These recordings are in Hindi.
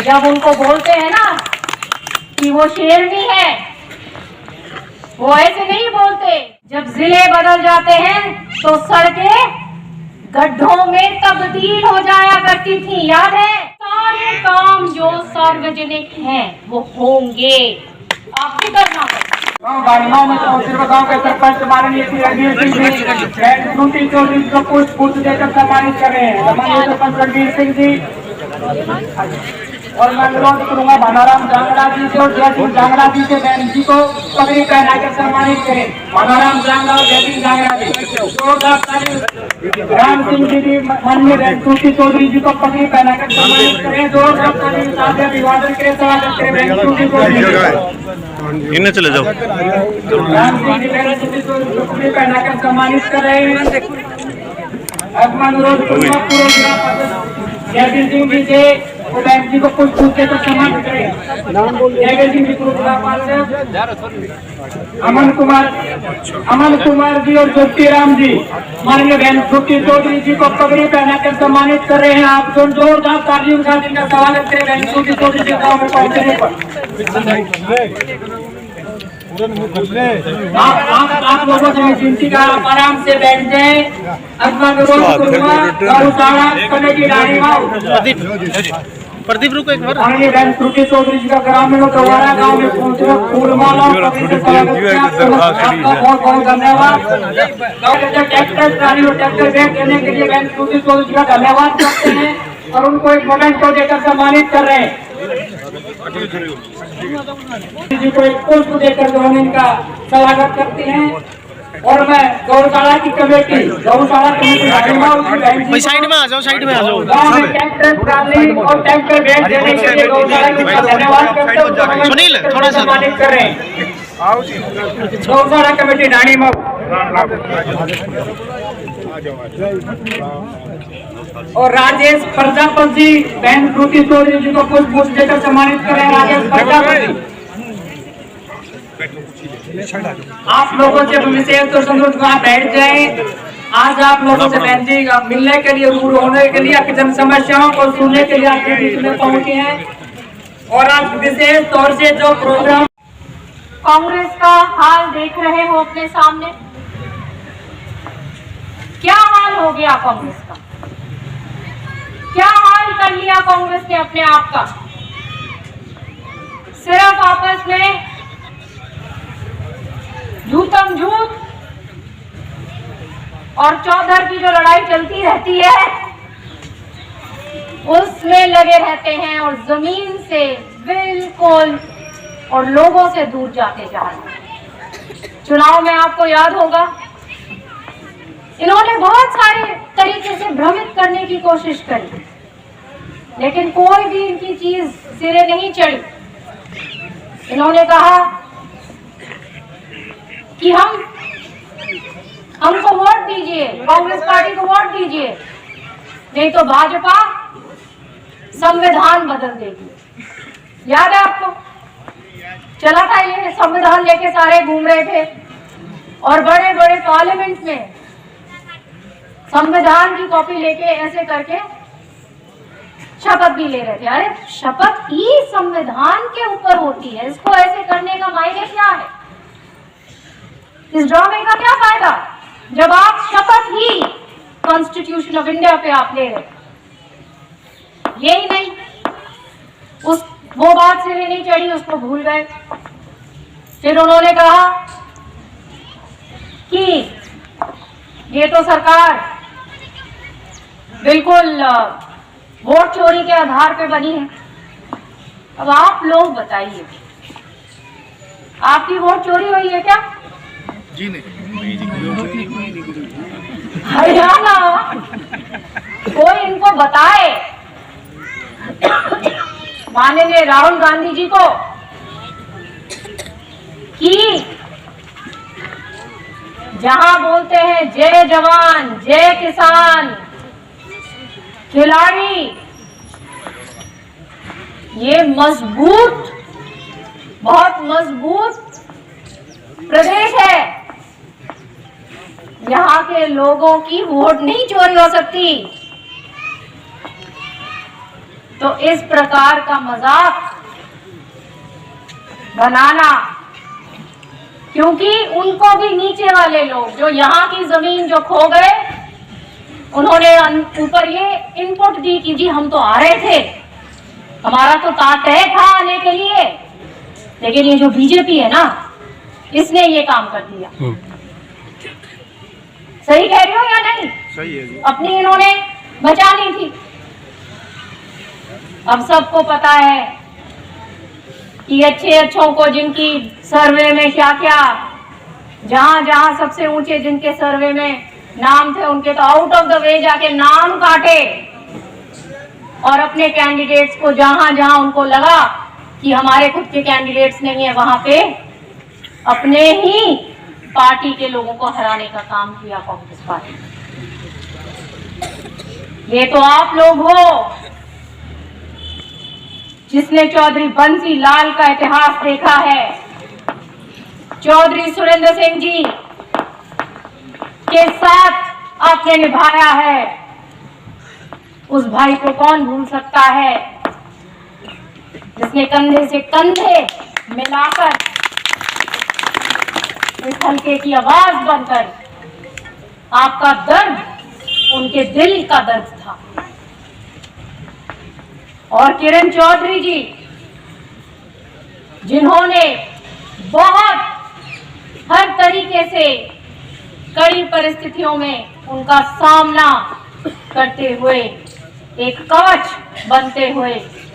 जब उनको बोलते हैं ना कि वो शेरनी है, वो ऐसे नहीं बोलते। जब जिले बदल जाते हैं तो सड़कें गड्ढों में तब्दील हो जाया करती थी, याद है? सारे काम जो सार्वजनिक हैं वो होंगे, आप फिक्र ना करें। गांव में गाँव के सरपंच माननीय श्री रणवीर सिंह जी चौधरी को पुष्प देकर सम्मानित कर रहे हैं। माननीय सरपंच रणवीर सिंह जी और मैं अनुरोध करूंगा भानाराम जांगड़ा जी से और जयसिंह जांगड़ा जी से बहन जी को पगड़ी पहनाकर सम्मानित करें। भानाराम जांगड़ा और जयसिंह जांगड़ा जी, राम सिंह जी भी माननीय रणवीर चौधरी जी को पगड़ी पहनाकर सम्मानित करें। जोरदार अभिवादन करें, स्वागत करें। इन्हें चले जाओ। राम सिंह जी पगड़ी पहनाकर सम्मानित कर रहे हैं। अब मैं अनुरोध करूंगा पूरे जिला जयवीर सिंह जी से बैंक जी को कुछ पूछे तो सम्मान करें। जयवीर सिंह जी अमन कुमार जी और ज्योति राम जी माननीय बहन ज्योति चौधरी जी को पगड़ी पहनाकर सम्मानित कर रहे हैं। आप जोरदार तालियों के साथ इनका स्वागत करें। बहन ज्योति चौधरी जी गाँव में पहुंचने पर आप लोगों से विनती का आराम से बैठ जाए। अथवा अनुरोध करूंगा गौशाला कमेटी रानीगांव प्रदीप रुको एक बार। माननीय बहन श्रुति चौधरी जी का ग्रामीणों गवारा गाँव में पहुंचे फूलमाला आपका बहुत बहुत धन्यवाद। ट्रैक्टर ट्राली और ट्रैक्टर बैग देने के लिए बहन श्रुति चौधरी जी का धन्यवाद करते हैं और उनको एक मोमेंट को देकर सम्मानित कर रहे हैं। जी को एक पुष्प देकर जो हम इनका स्वागत करते हैं। और मैं गौशाला की कमेटी साइड में आ जाओ, साइड में आ जाओ। ट्रैक्टर ट्राली और ट्रैक्टर बैग देने के लिए गौशाला का धन्यवाद करते हैं। सुनील थोड़ा सा सम्मानित कर रहे हैं। गौशाला कमेटी रानीगांव और राजेश प्रजापति जी बहन श्रुति चौधरी जी को पुष्प देकर सम्मानित करें। राजेश प्रजापति आप लोगों से विशेष तो संतोष वहाँ बैठ जाए। आज आप लोगों से बहन जी मिलने के लिए, रूबरू होने के लिए, आपकी जन समस्याओं को सुनने के लिए आपके बीच में पहुंचे हैं। और आज विशेष तौर से जो प्रोग्राम कांग्रेस का हाल देख रहे हो अपने सामने, क्या हाल हो गया कांग्रेस का, क्या हाल कर लिया कांग्रेस ने अपने आप का। सिर्फ आपस में झूठम झूठ और चौधर की जो लड़ाई चलती रहती है उसमें लगे रहते हैं और जमीन से बिल्कुल और लोगों से दूर जाते जा रहे हैं। चुनाव में आपको याद होगा इन्होंने बहुत सारे तरीके से भ्रमित करने की कोशिश करी, लेकिन कोई भी इनकी चीज सिरे नहीं चढ़ी। इन्होंने कहा कि हमको वोट दीजिए, कांग्रेस पार्टी को वोट दीजिए, नहीं तो भाजपा संविधान बदल देगी। याद है आपको? चला था ये संविधान लेके सारे घूम रहे थे और बड़े बड़े पार्लियामेंट में संविधान की कॉपी लेके ऐसे करके शपथ भी ले रहे थे। अरे शपथ ही संविधान के ऊपर होती है, इसको ऐसे करने का मायने क्या है? इस ड्रामे का क्या फायदा जब आप शपथ ही कॉन्स्टिट्यूशन ऑफ इंडिया पे आप ले रहे? यही नहीं, वो बात सिरे नहीं चढ़ी, उसको भूल गए। फिर उन्होंने कहा कि ये तो सरकार बिल्कुल वोट चोरी के आधार पे बनी है। अब आप लोग बताइए, आपकी वोट चोरी हुई है क्या? जी नहीं। हरियाणा कोई इनको बताए, माननीय राहुल गांधी जी को, कि जहां बोलते हैं जय जवान जय किसान खिलाड़ी, ये मजबूत, बहुत मजबूत प्रदेश है, यहाँ के लोगों की वोट नहीं चोरी हो सकती। तो इस प्रकार का मजाक बनाना, क्योंकि उनको भी नीचे वाले लोग जो यहाँ की जमीन जो खो गए, उन्होंने ऊपर ये इनपुट दी कि जी हम तो आ रहे थे, हमारा तो तय था आने के लिए, लेकिन ये जो बीजेपी है ना, इसने ये काम कर दिया। सही कह रही हो या नहीं? सही है जी। अपनी इन्होंने बचा ली थी। अब सबको पता है कि अच्छों को जिनकी सर्वे में क्या क्या, जहां सबसे ऊंचे जिनके सर्वे में नाम थे, उनके तो आउट ऑफ द वे जाके नाम काटे और अपने कैंडिडेट्स को जहां उनको लगा कि हमारे खुद के कैंडिडेट्स नहीं है, वहां पे अपने ही पार्टी के लोगों को हराने का काम किया कांग्रेस पार्टी। ये तो आप लोग हो जिसने चौधरी बंसी लाल का इतिहास देखा है। चौधरी सुरेंद्र सिंह जी के साथ आपने निभाया है, उस भाई को कौन भूल सकता है जिसने कंधे से कंधे मिलाकर इस हल्के की आवाज बनकर आपका दर्द उनके दिल का दर्द था। और किरण चौधरी जी जिन्होंने बहुत हर तरीके से कड़ी परिस्थितियों में उनका सामना करते हुए एक कवच बनते हुए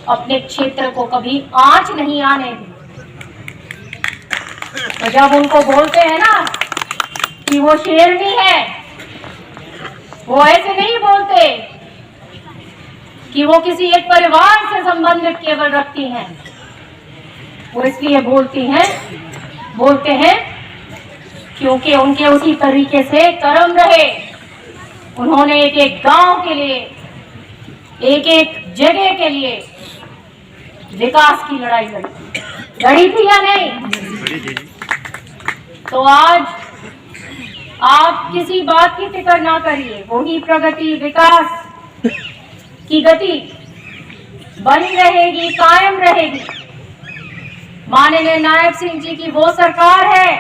अपने क्षेत्र को कभी आंच नहीं आने दी। तो जब उनको बोलते हैं ना कि वो शेरनी है, वो ऐसे नहीं बोलते कि वो किसी एक परिवार से संबंधित केवल रखती हैं। वो इसलिए बोलते हैं क्योंकि उनके उसी तरीके से कर्म रहे। उन्होंने एक एक गांव के लिए, एक एक जगह के लिए विकास की लड़ाई लड़ी थी या नहीं? तो आज आप किसी बात की फिक्र ना करिए, वही प्रगति विकास की गति बनी रहेगी, कायम रहेगी। माननीय नायब सिंह जी की वो सरकार है,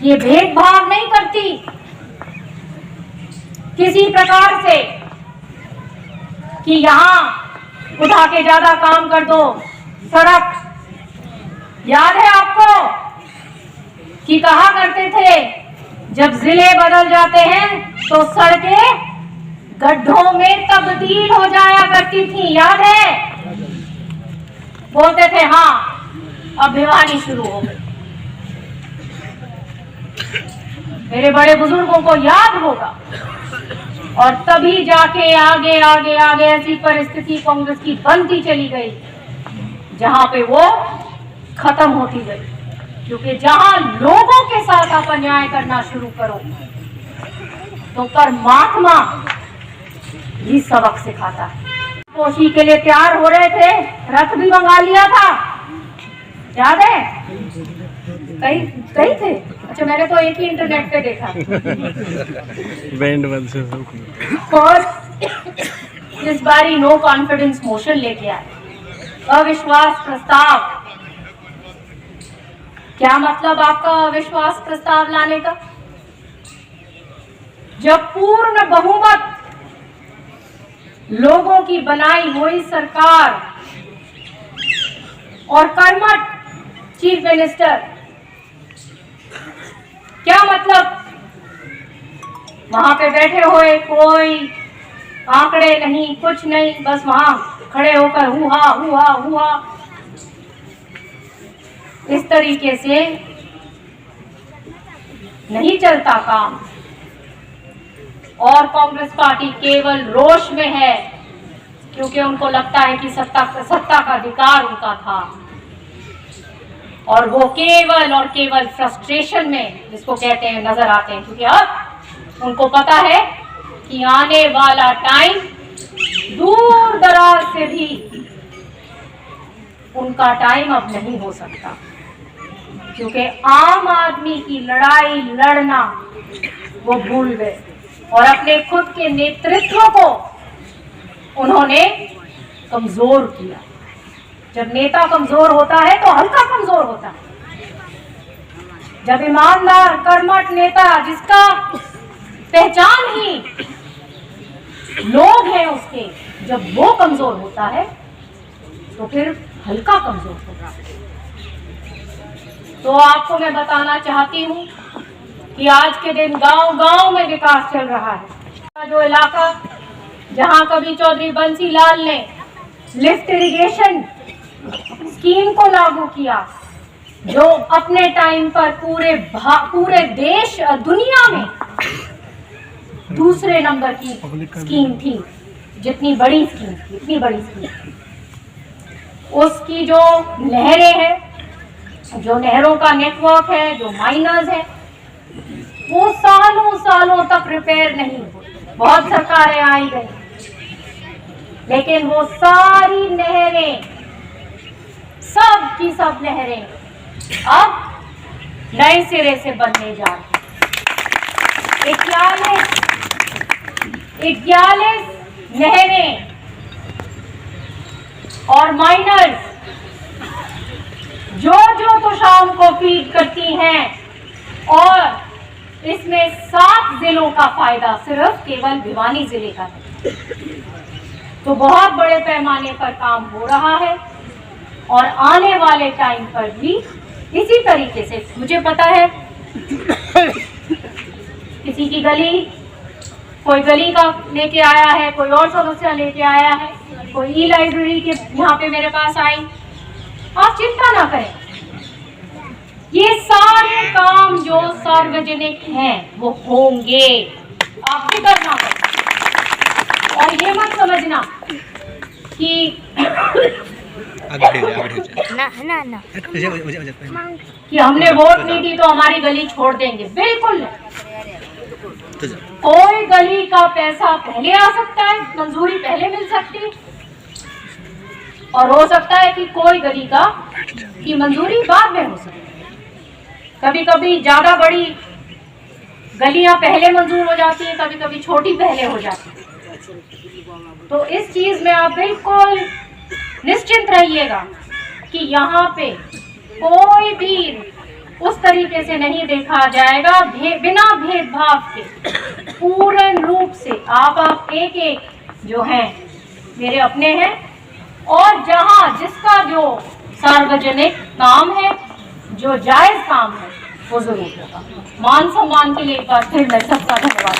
ये भेदभाव नहीं करती किसी प्रकार से कि यहाँ उठा के ज्यादा काम कर दो। सड़क याद है आपको कि कहा करते थे जब जिले बदल जाते हैं तो सड़कें गड्ढों में तब्दील हो जाया करती थी, याद है? बोलते थे हाँ अब भिवानी शुरू हो गई। मेरे बड़े बुजुर्गों को याद होगा। और तभी जाके आगे आगे आगे ऐसी परिस्थिति कांग्रेस की बनती चली गई जहां पे वो खत्म होती गई, क्योंकि जहां लोगों के साथ आप अन्याय करना शुरू करो तो परमात्मा भी सबक सिखाता है। कोशी के लिए तैयार हो रहे थे, रथ भी मंगा लिया था, याद है? कहीं थे? अच्छा, मैंने तो एक ही इंटरनेट पे देखा। बैंड बंद से और इस बारी नो कॉन्फिडेंस मोशन लेके आए, अविश्वास प्रस्ताव। क्या मतलब आपका अविश्वास प्रस्ताव लाने का? जब पूर्ण बहुमत लोगों की बनाई हुई सरकार और कर्मठ चीफ मिनिस्टर, क्या मतलब? वहां पे बैठे हुए कोई आंकड़े नहीं, कुछ नहीं, बस वहां खड़े होकर हुआ हुआ हुआ। इस तरीके से नहीं चलता काम। और कांग्रेस पार्टी केवल रोष में है क्योंकि उनको लगता है कि सत्ता का अधिकार उनका था, और वो केवल और केवल फ्रस्ट्रेशन में, जिसको कहते हैं, नजर आते हैं, क्योंकि अब उनको पता है कि आने वाला टाइम दूर दराज से भी उनका टाइम अब नहीं हो सकता, क्योंकि आम आदमी की लड़ाई लड़ना वो भूल गए और अपने खुद के नेतृत्व को उन्होंने कमजोर किया। जब नेता कमजोर होता है तो हल्का कमजोर होता है। जब ईमानदार कर्मठ नेता जिसका पहचान ही लोग हैं उसके, जब वो कमजोर होता है तो फिर हल्का कमजोर होता है। तो आपको मैं बताना चाहती हूँ कि आज के दिन गांव-गांव में विकास चल रहा है। जो इलाका जहां कभी चौधरी बंसी लाल ने लिफ्ट इरिगेशन स्कीम को लागू किया, जो अपने टाइम पर पूरे देश दुनिया में दूसरे नंबर की स्कीम थी, जितनी बड़ी स्कीम थी, इतनी बड़ी स्कीम, उसकी जो नहरें हैं, जो नहरों का नेटवर्क है, जो माइनर्स है, वो सालों सालों तक रिपेयर नहीं हुई। बहुत सरकारें आई गई, लेकिन वो सारी नहरें, सब की सब नहरें अब नए सिरे से बनने जा रही। 41 नहरें और माइनर्स जो तो शाम को फीड करती हैं, और इसमें 7 जिलों का फायदा सिर्फ केवल भिवानी जिले का है। तो बहुत बड़े पैमाने पर काम हो रहा है और आने वाले टाइम पर भी इसी तरीके से, मुझे पता है किसी की गली, कोई गली का लेके आया है, कोई और समस्या लेके आया है, कोई ई लाइब्रेरी के यहाँ पे मेरे पास आई। आप चिंता ना करें, ये सारे काम जो सार्वजनिक हैं वो होंगे, आप फिक्र ना करें। और ये मत समझना कि कि हमने वोट नहीं दी तो हमारी गली छोड़ देंगे, बिल्कुल नहीं। कोई गली का पैसा पहले आ सकता है, मंजूरी पहले मिल सकती है, और हो सकता है कि कोई गली की मंजूरी बाद में हो सकती है। कभी कभी ज्यादा बड़ी गलियां पहले मंजूर हो जाती है, कभी कभी छोटी पहले हो जाती है। तो इस चीज में आप बिल्कुल निश्चिंत रहिएगा कि यहाँ पे कोई भी उस तरीके से नहीं देखा जाएगा, बिना भेदभाव के पूर्ण रूप से आप एक जो हैं मेरे अपने हैं, और जहाँ जिसका जो सार्वजनिक काम है, जो जायज काम है, वो जरूर होगा। मान सम्मान के लिए एक बार फिर मैं सबका धन्यवाद।